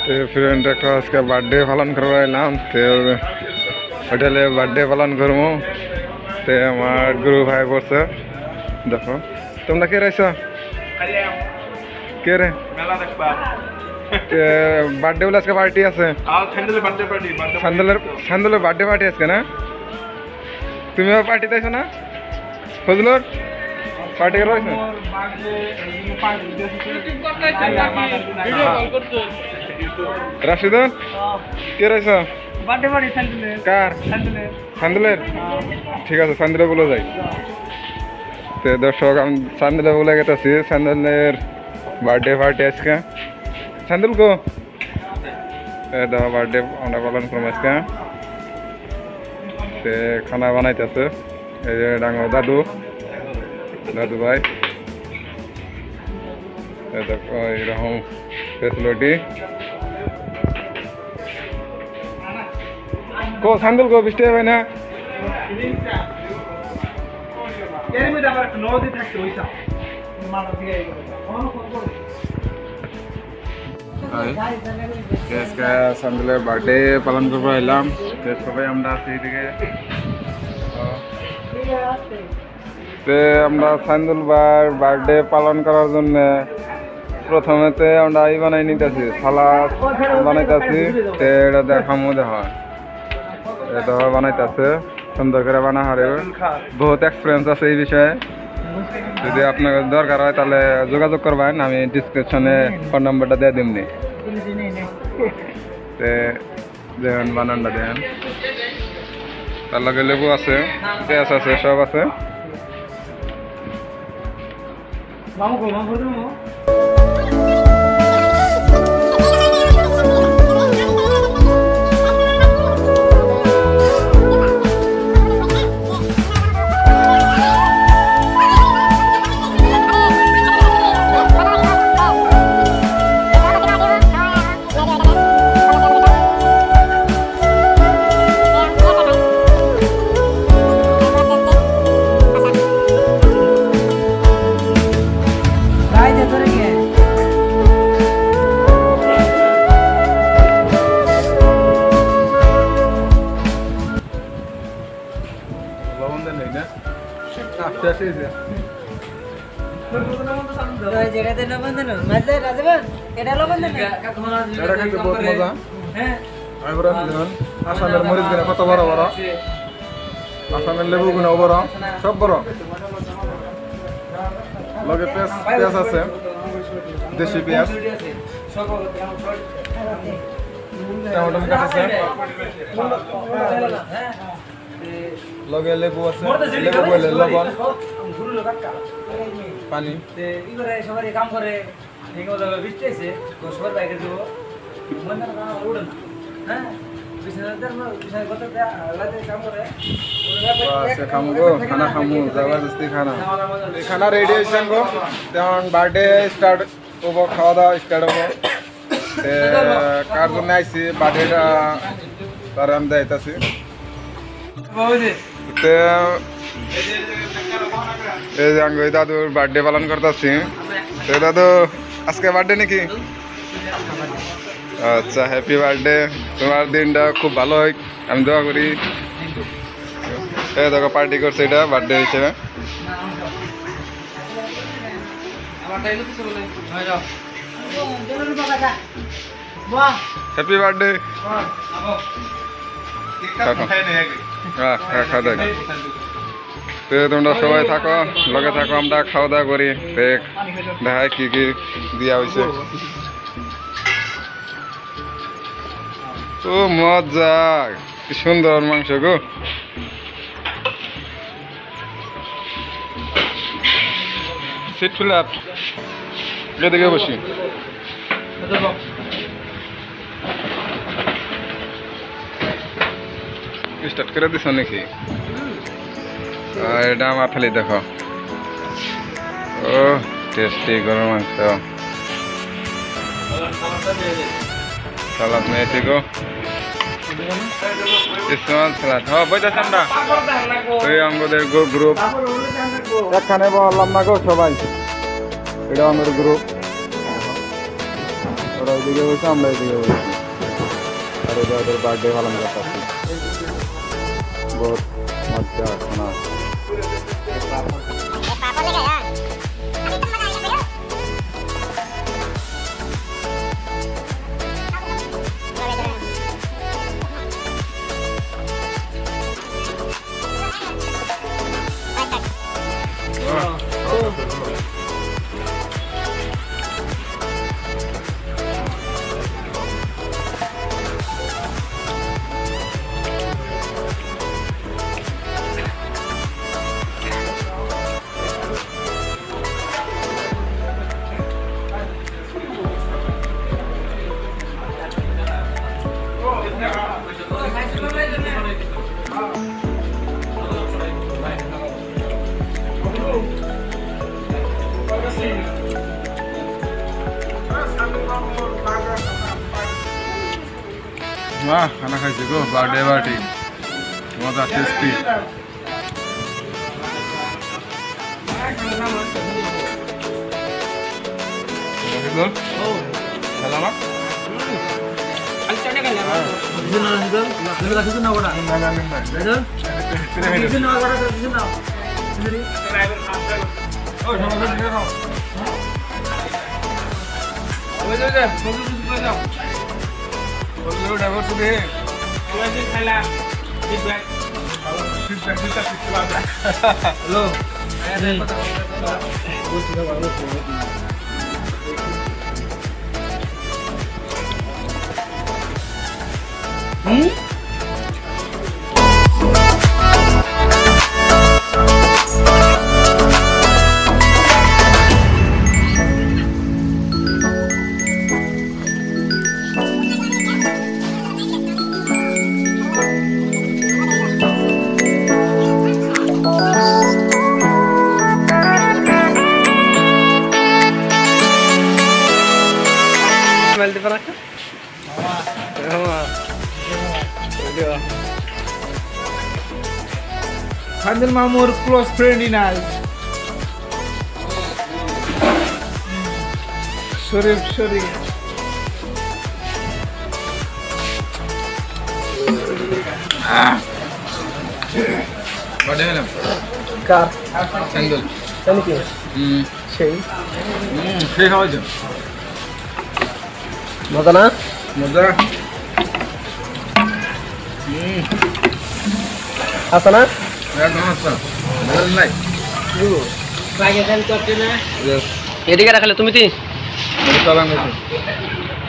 তো ফ্রেন্ড একটা আজকে বার্থডে পালন করবো এলাম। তো হোটেলে বার্থডে পালন করবো। তো আমার গুরু ভাই বলছে দেখো তোমরা কে রাইছ কে রে বার্থডে বলে আজকে পার্টি আছে। সান্দুলের বার্থডে পার্টি আজকে না? তুমিও পার্টি দিয়েছো না? ফজলুর পার্টি করা হয়েছে? রাশিদুল কে রয়েছ? কার? সান্দুলের? ঠিক আছে সান্দুলে বলে যাই। তো দর্শক আমি সান্দুলে বলে গেতেছি সান্দুলের বার্থডে পার্টি আজকে। সান্দুল গো দেখো বার্থডে আমরা পালন করবো আজকে। তো খানা বানাইতেছে এই যে ডাঙর দাদু ভাই। দেখো এরকম ফেসিলিটি কো সান্দুল গো বৃষ্টি হবে না? সান্দুলের বার্থডে পালন করবো এলাম। সবাই আমরা আছি এদিকে। তো আমরা সান্দুল ভাইয়ের বার্থডে পালন করার জন্য প্রথমেতে আমরা এই বানাই নিতেছি সালাদ বানাইতেছি। তো এটা দেখামো দেখা এটা বানাইতেছে সুন্দর করে বানা হারে বহুত এক্সপিরিয়েন্স আছে এই বিষয়ে। যদি আপনার দরকার হয় তাহলে যোগাযোগ করবেন, আমি ডিসক্রিপশনে ফোন নম্বরটা দিয়ে দিমনি। তো দেখেন বানানটা দেখেন, তার লগে লেবু আছে, পেঁয়াজ আছে, সব আছে। আসামের মরিচ গুলা কত বড় বড়, আসামের লেবু গুলো বড়, সব বড়। লগে পেঁয়াজ আছে, দেশি পেঁয়াজ, টমেটো কাটছে, লগে লেবু আছে, লেবু বলে লবণ, পানি। কাম করে খানা খামু জবরদস্তি খানা রেডি হয়েছে গো। তেমন বার্থডে স্টার্ট হবো, খাওয়া দাওয়া স্টার্ট হবো। কার জন্য আইসি বার্থডেটা তার আমি যাইতেছি। এই যে আমি দাদুর বার্থডে পালন করতেছি। তো দাদু আজকে বার্থডে নাকি? আচ্ছা হ্যাপি বার্থডে, তোমার দিনটা খুব ভালো হয় আমি দোয়া করি। এই দেখো পার্টি করছে এটা বার্থডে হিসেবে। Happy birthday. তো তোমরা সবাই থাকো, লগে থাকো, আমরা খাওয়া দাওয়া করি। দেখায় কি কি দিয়া হয়েছে। ও মজা, কি সুন্দর মাংস গো। সিট ফিল আপ, এদিকে বসি। স্টার্ট করে দিছ নাকি? এটা আমার খালি দেখো, ও টেস্টি গরম মাংস। সালাদ নিয়েছি গো, স্মল সালাদ। হ্যাঁ বইতেছি আমরা ওই আমাদের গ্রুপ একখানে বললাম না গো সবাই, এটা আমাদের গ্রুপ। ও ওরা ওইদিকে বসে আমরা এদিকে বসি আর ওদের ওদের বার্থডে পালন করতেছি বহুত মজা শোনা वाह खाना खाइसे गो बर्थडे पार्टी मजा tasty Fandel Mamour close friend in us. Sharif. Birthday हलाम Car. सैंडल Anything. Shay. সেই খাওয়া যাও মজা না? মজা আছে না? একদম আচ্ছা ভালো নাই এদিকে রাখলে তুমি তিন চালান গেছে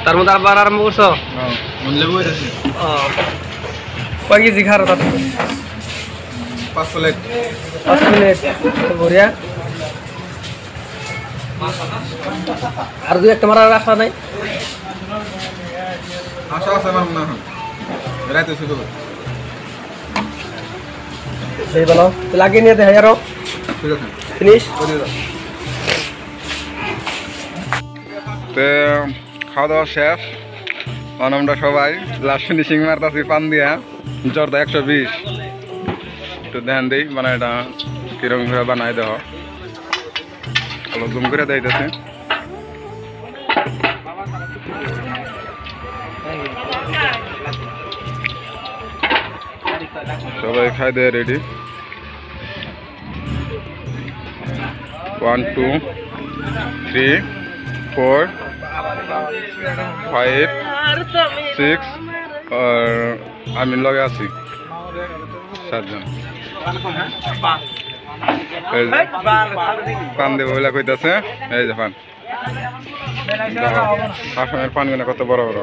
তার মধ্যে আবার আরম্ভ করছো? হ্যাঁ মনলে বই আছে কয় কেজি খারো তার 5 প্লেট 5 মিনিট বড়িয়া আর দুই একটা মারার আশা নাই? আশা আছে আমার মনে হয় রাতে শুরু হবে সেই বলো লাগিয়ে নিয়ে দেখাই আরো ঠিক আছে ফিনিশ তো খাওয়া দাওয়া শেষ এখন আমরা সবাই লাস্ট ফিনিশিং মারতাছি পান দিয়া জর্দা 120 একটু ধ্যান দিই মানে এটা কিরকম ভাবে বানাই দেওয়া ভালো জুম করে দেখাইতেছে সবাই খাই দেয় রেডি 1 2 3 4 5 6 আর আমি লগে আছি 7 জন পান দেবো বলে কইতাছে এই যে পান আসামের পানগুলো কত বড় বড়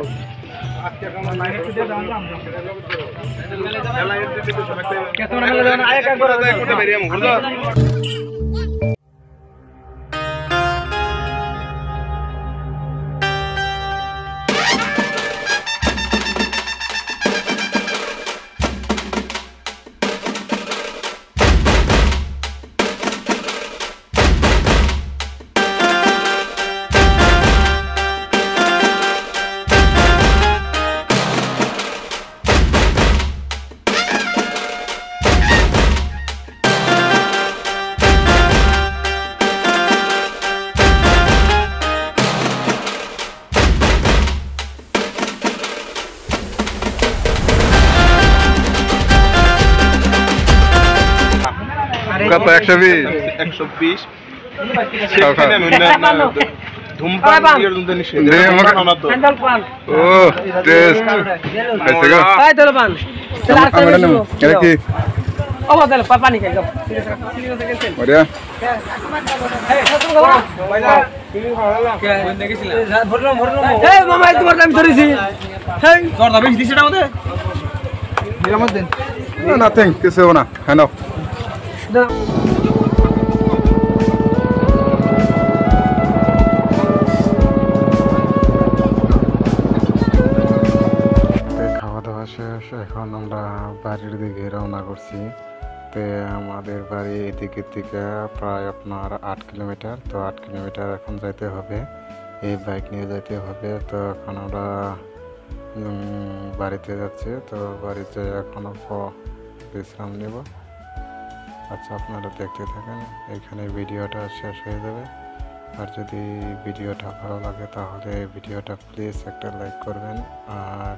কত 120 120 খাও, খাও। ধূমপান ইয়ের জন্য নিষেধ দে আমাকে। খাওয়া না তো। স্যান্ডেল পান ও টেস্ট খাইছে গো এই তেল পান তেল আর আমরা নেব এটা কি ও তেল পানি খাই যাও ঠিক ওরিয়া এই মামা তোমার আমি ধরেছি এই জর্দা বেশি দিছিস না আমাদের নাথিং কিছু হবে না হ্যাঁ নাও খাওয়া দাওয়া শেষ এখন আমরা বাড়ির দিকে রওনা করছি তো আমাদের বাড়ি এদিকের থেকে প্রায় আপনার 8 কিলোমিটার তো 8 কিলোমিটার এখন যাইতে হবে এই বাইক নিয়ে যাইতে হবে তো এখন আমরা বাড়িতে যাচ্ছি তো বাড়িতে এখন অল্প বিশ্রাম নেব আচ্ছা আপনারা দেখতে থাকেন এখানে ভিডিওটা শেষ হয়ে যাবে আর যদি ভিডিওটা ভালো লাগে তাহলে ভিডিওটা প্লিজ একটা লাইক করবেন আর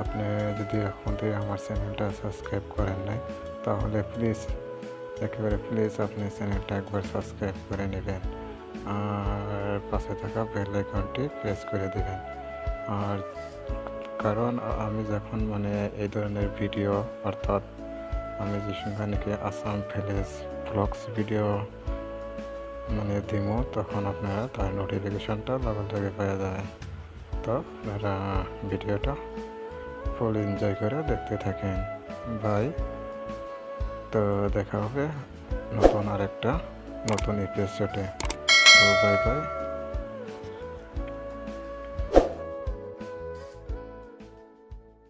আপনি যদি এখন থেকে আমার চ্যানেলটা সাবস্ক্রাইব করেন নাই তাহলে প্লিজ একেবারে প্লিজ আপনি চ্যানেলটা একবার সাবস্ক্রাইব করে নেবেন আর পাশে থাকা বেল আইকনটি প্রেস করে দেবেন আর কারণ আমি যখন মানে এই ধরনের ভিডিও অর্থাৎ আমি যে সঙ্গে আসাম ভিলেজ ব্লগস ভিডিও মানে দিব তখন আপনারা তার নোটিফিকেশনটা লগে পেয়ে যাবেন তো আপনারা ভিডিওটা ফুল এনজয় করে দেখতে থাকেন বাই তো দেখা হবে নতুন আরেকটা নতুন এপিসোডে তো বাই বাই